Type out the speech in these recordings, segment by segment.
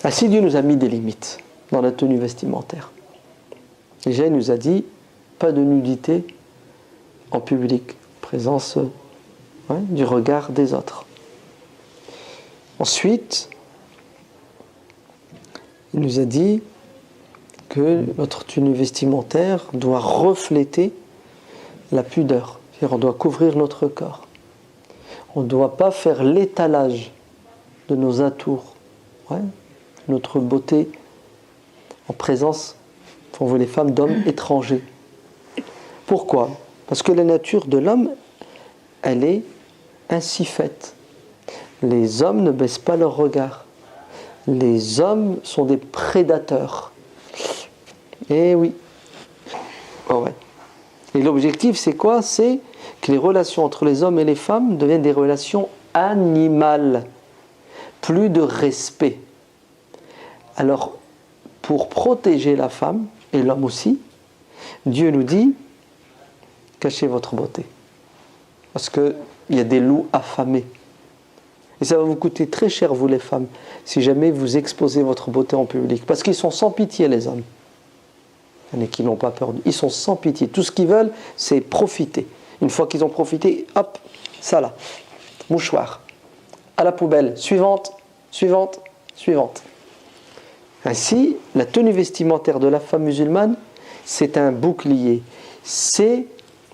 Ainsi, Dieu nous a mis des limites dans la tenue vestimentaire. Déjà, il nous a dit, pas de nudité en public, présence du regard des autres. Ensuite, il nous a dit que notre tenue vestimentaire doit refléter la pudeur. C'est-à-dire on doit couvrir notre corps. On ne doit pas faire l'étalage de nos atours, notre beauté en présence, pour vous les femmes, d'hommes étrangers. Pourquoi ? Parce que la nature de l'homme, elle est ainsi faite. Les hommes ne baissent pas leur regard. Les hommes sont des prédateurs. Eh oui. Oh ouais. Et l'objectif, c'est quoi ? C'est que les relations entre les hommes et les femmes deviennent des relations animales. Plus de respect. Alors, pour protéger la femme, et l'homme aussi, Dieu nous dit, cachez votre beauté. Parce qu'il y a des loups affamés. Et ça va vous coûter très cher, vous les femmes, si jamais vous exposez votre beauté en public. Parce qu'ils sont sans pitié, les hommes. Il y en a qui n'ont pas peur. Ils sont sans pitié. Tout ce qu'ils veulent, c'est profiter. Une fois qu'ils ont profité, hop, ça là, mouchoir, à la poubelle, suivante, suivante, suivante. Ainsi, la tenue vestimentaire de la femme musulmane, c'est un bouclier, c'est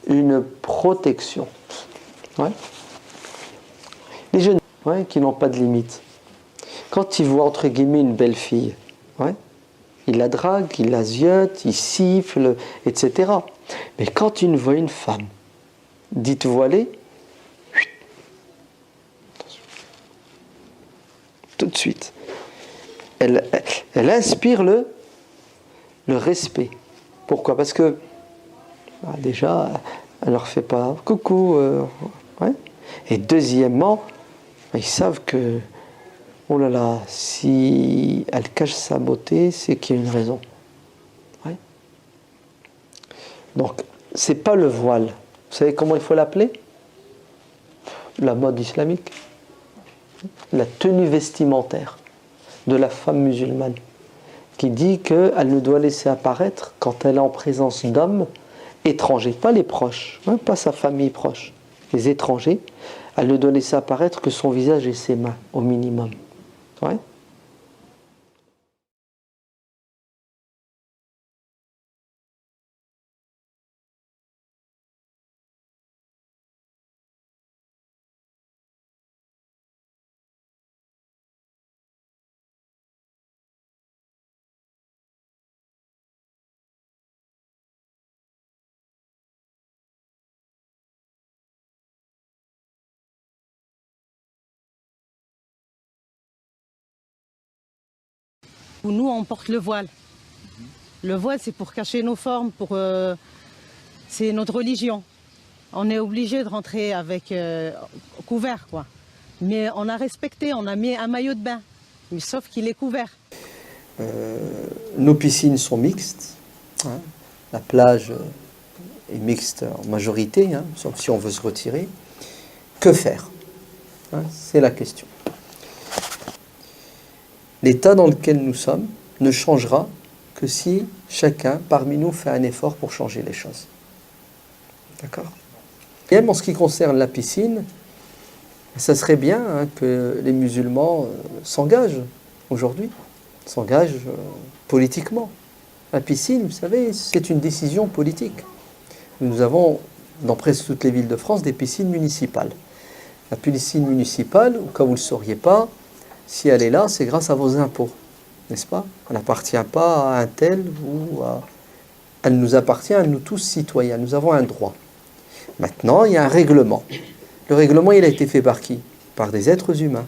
une protection. Les jeunes qui n'ont pas de limite, quand ils voient entre guillemets une belle fille, ils la draguent, ils la ziotent, ils sifflent, etc. Mais quand ils voient une femme dite voilée, tout de suite, elle inspire le respect. Pourquoi ? Parce que déjà, elle leur fait pas coucou. Et deuxièmement, ils savent que, oh là là, si elle cache sa beauté, c'est qu'il y a une raison. Donc, c'est pas le voile. Vous savez comment il faut l'appeler ? La mode islamique. La tenue vestimentaire de la femme musulmane, qui dit qu'elle ne doit laisser apparaître, quand elle est en présence d'hommes étrangers, pas les proches, pas sa famille proche, les étrangers, elle ne doit laisser apparaître que son visage et ses mains, au minimum. Nous, on porte le voile. Le voile, c'est pour cacher nos formes, c'est notre religion. On est obligé de rentrer avec couvert, quoi. Mais on a respecté, on a mis un maillot de bain, mais sauf qu'il est couvert. Nos piscines sont mixtes. La plage est mixte en majorité, sauf si on veut se retirer. Que faire ? C'est la question. L'état dans lequel nous sommes ne changera que si chacun parmi nous fait un effort pour changer les choses. D'accord ? Et même en ce qui concerne la piscine, ça serait bien que les musulmans s'engagent aujourd'hui, s'engagent politiquement. La piscine, vous savez, c'est une décision politique. Nous avons dans presque toutes les villes de France des piscines municipales. La piscine municipale, au cas où vous ne le sauriez pas, si elle est là, c'est grâce à vos impôts, n'est-ce pas ? Elle n'appartient pas à un tel ou à... Elle nous appartient à nous tous citoyens, nous avons un droit. Maintenant, il y a un règlement. Le règlement, il a été fait par qui ? Par des êtres humains.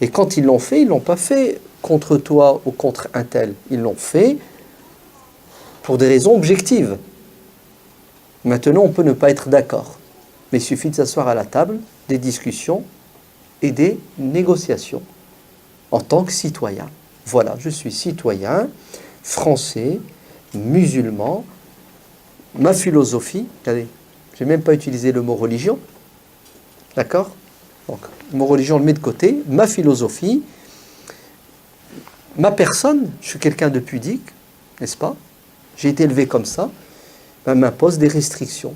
Et quand ils l'ont fait, ils ne l'ont pas fait contre toi ou contre un tel. Ils l'ont fait pour des raisons objectives. Maintenant, on peut ne pas être d'accord. Mais il suffit de s'asseoir à la table, des discussions et des négociations en tant que citoyen. Voilà, je suis citoyen, français, musulman, ma philosophie, regardez, je n'ai même pas utilisé le mot religion, d'accord ? Donc, le mot religion, on le met de côté, ma philosophie, ma personne, je suis quelqu'un de pudique, n'est-ce pas? J'ai été élevé comme ça, ben, m'impose des restrictions.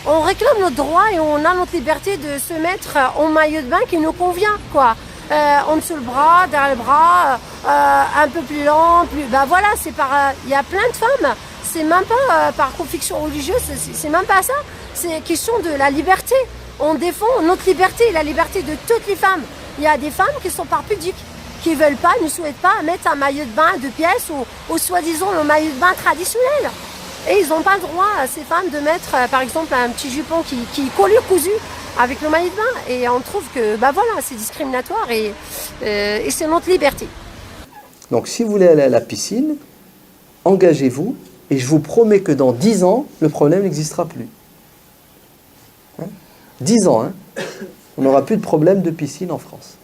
On réclame notre droit et on a notre liberté de se mettre en maillot de bain qui nous convient, quoi. En dessous le bras, derrière le bras, un peu plus lent, plus... Ben voilà, c'est par... Il y a plein de femmes, c'est même pas par conviction religieuse, c'est même pas ça. C'est question de la liberté. On défend notre liberté et la liberté de toutes les femmes. Il y a des femmes qui sont par pudiques, qui ne veulent pas, ne souhaitent pas mettre un maillot de bain de pièces ou soi-disant le maillot de bain traditionnel. Et ils n'ont pas le droit, ces femmes, de mettre, par exemple, un petit jupon qui est colure cousu avec le maillot de bain. Et on trouve que, ben voilà, c'est discriminatoire et c'est notre liberté. Donc, si vous voulez aller à la piscine, engagez-vous et je vous promets que dans 10 ans, le problème n'existera plus. 10 ans, hein, on n'aura plus de problème de piscine en France.